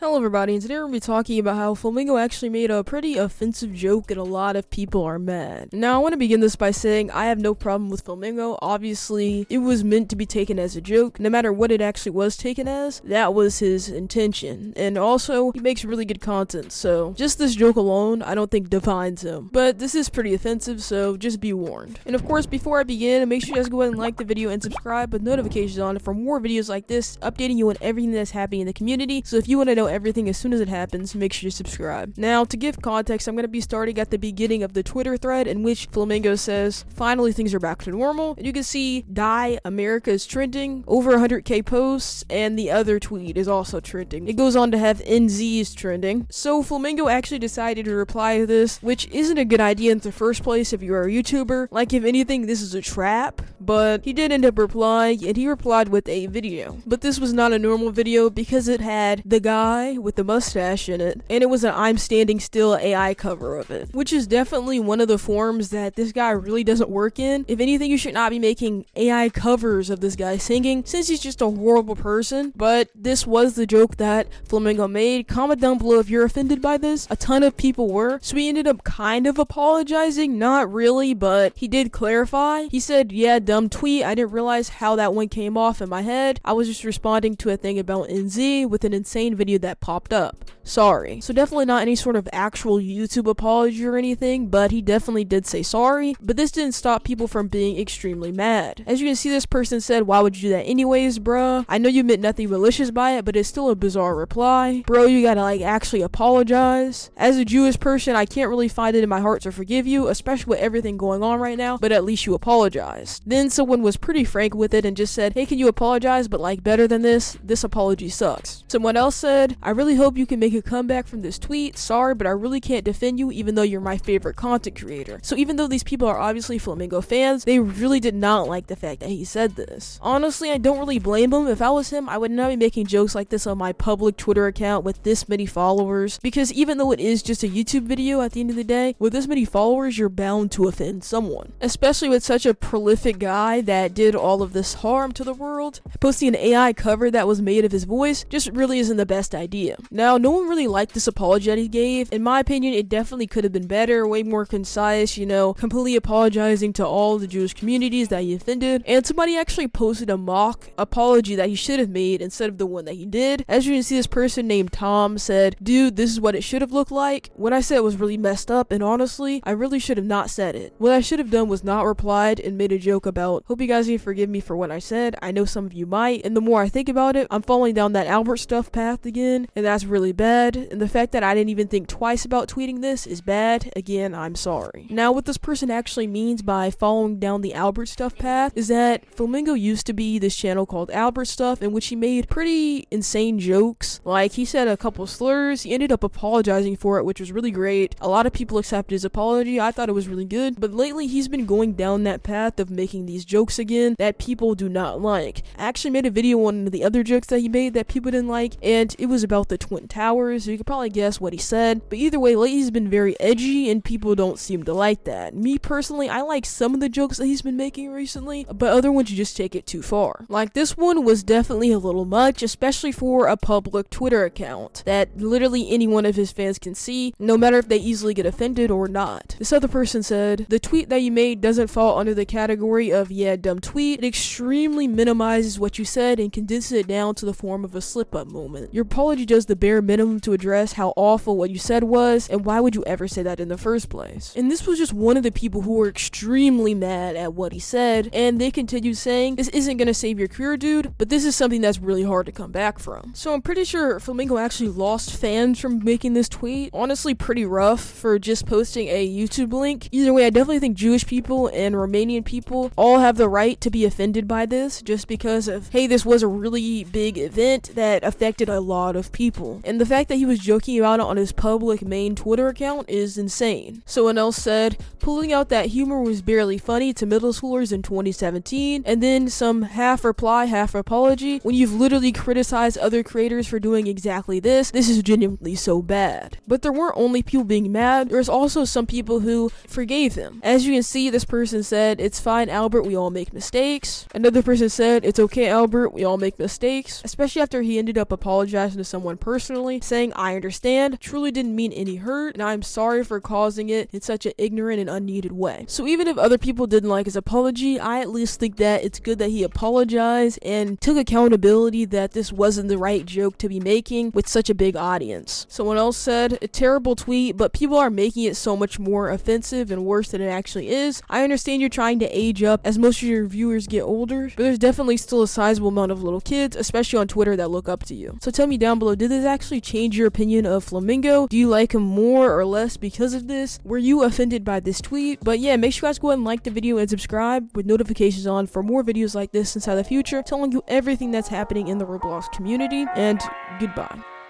Hello everybody, and today we're going to be talking about how Flamingo actually made a pretty offensive joke and a lot of people are mad. Now I want to begin this by saying I have no problem with Flamingo. Obviously, it was meant to be taken as a joke. No matter what it actually was taken as, that was his intention. And also, he makes really good content, so just this joke alone, I don't think defines him. But this is pretty offensive, so just be warned. And of course, before I begin, make sure you guys go ahead and like the video and subscribe with notifications on for more videos like this, updating you on everything that's happening in the community. So if you want to know everything as soon as it happens, make sure you subscribe. Now, to give context, I'm going to be starting at the beginning of the Twitter thread in which Flamingo says, finally things are back to normal. And you can see Die America is trending, over 100k posts, and the other tweet is also trending. It goes on to have NZ's trending. So Flamingo actually decided to reply to this, which isn't a good idea in the first place if you're a YouTuber. Like, if anything, this is a trap, but he did end up replying, and he replied with a video. But this was not a normal video because it had the guy with the mustache in it, and it was an I'm Standing Still AI cover of it, which is definitely one of the forms that this guy really doesn't work in. If anything, you should not be making AI covers of this guy singing, since he's just a horrible person. But this was the joke that Flamingo made. Comment down below if you're offended by this. A ton of people were, so he ended up kind of apologizing, not really, but he did clarify. He said, yeah, dumb tweet, I didn't realize how that one came off in my head. I was just responding to a thing about NZ with an insane video that popped up. Sorry. So definitely not any sort of actual YouTube apology or anything, but he definitely did say sorry. But this didn't stop people from being extremely mad. As you can see, this person said, why would you do that anyways, bruh? I know you meant nothing malicious by it, but it's still a bizarre reply. Bro, you gotta actually apologize. As a Jewish person, I can't really find it in my heart to forgive you, especially with everything going on right now, but at least you apologized. Then someone was pretty frank with it and just said, hey, can you apologize, but better than this? This apology sucks. Someone else said, I really hope you can make a comeback from this tweet. Sorry, but I really can't defend you even though you're my favorite content creator. So even though these people are obviously Flamingo fans, they really did not like the fact that he said this. Honestly, I don't really blame him. If I was him, I would not be making jokes like this on my public Twitter account with this many followers, because even though it is just a YouTube video at the end of the day, with this many followers, you're bound to offend someone. Especially with such a prolific guy that did all of this harm to the world. Posting an AI cover that was made of his voice just really isn't the best idea. Now, no one really liked this apology that he gave. In my opinion, it definitely could have been better, way more concise, completely apologizing to all the Jewish communities that he offended. And somebody actually posted a mock apology that he should have made instead of the one that he did. As you can see, this person named Tom said, dude, this is what it should have looked like. What I said was really messed up, and honestly, I really should have not said it. What I should have done was not replied and made a joke about, hope you guys can forgive me for what I said. I know some of you might, and the more I think about it, I'm falling down that Albert stuff path again, and that's really bad. And the fact that I didn't even think twice about tweeting this is bad. Again, I'm sorry. Now, what this person actually means by following down the Albert stuff path is that Flamingo used to be this channel called Albert Stuff, in which he made pretty insane jokes. Like, he said a couple slurs. He ended up apologizing for it, which was really great. A lot of people accepted his apology. I thought it was really good. But lately, he's been going down that path of making these jokes again that people do not like. I actually made a video on the other jokes that he made that people didn't like, and it was about the Twin Towers, so you could probably guess what he said. But either way, lately he's been very edgy, and people don't seem to like that. Me personally, I like some of the jokes that he's been making recently, but other ones you just take it too far. Like, this one was definitely a little much, especially for a public Twitter account that literally any one of his fans can see, no matter if they easily get offended or not. This other person said, the tweet that you made doesn't fall under the category of, yeah, dumb tweet. It extremely minimizes what you said and condenses it down to the form of a slip-up moment. Your apology does the bare minimum to address how awful what you said was, and why would you ever say that in the first place? And this was just one of the people who were extremely mad at what he said, and they continued saying, this isn't gonna save your career, dude, but this is something that's really hard to come back from. So I'm pretty sure Flamingo actually lost fans from making this tweet. Honestly, pretty rough for just posting a YouTube link. Either way, I definitely think Jewish people and Romanian people all have the right to be offended by this, just because of, hey, this was a really big event that affected a lot of people. And the fact that he was joking about it on his public main Twitter account is insane. Someone else said, pulling out that humor was barely funny to middle schoolers in 2017, and then some half reply, half apology, when you've literally criticized other creators for doing exactly this. This is genuinely so bad. But there weren't only people being mad, there's also some people who forgave him. As you can see, this person said, it's fine, Albert, we all make mistakes. Another person said, it's okay, Albert, we all make mistakes. Especially after he ended up apologizing to someone personally, saying, "I understand, truly didn't mean any hurt, and I'm sorry for causing it in such an ignorant and unneeded way." So even if other people didn't like his apology, I at least think that it's good that he apologized and took accountability that this wasn't the right joke to be making with such a big audience. Someone else said, "A terrible tweet, but people are making it so much more offensive and worse than it actually is. I understand you're trying to age up as most of your viewers get older, but there's definitely still a sizable amount of little kids, especially on Twitter, that look up to you." So tell me down below, did this actually change your opinion of Flamingo? Do you like him more or less because of this? Were you offended by this tweet? But yeah, make sure you guys go ahead and like the video and subscribe with notifications on for more videos like this inside the future, telling you everything that's happening in the Roblox community, and goodbye.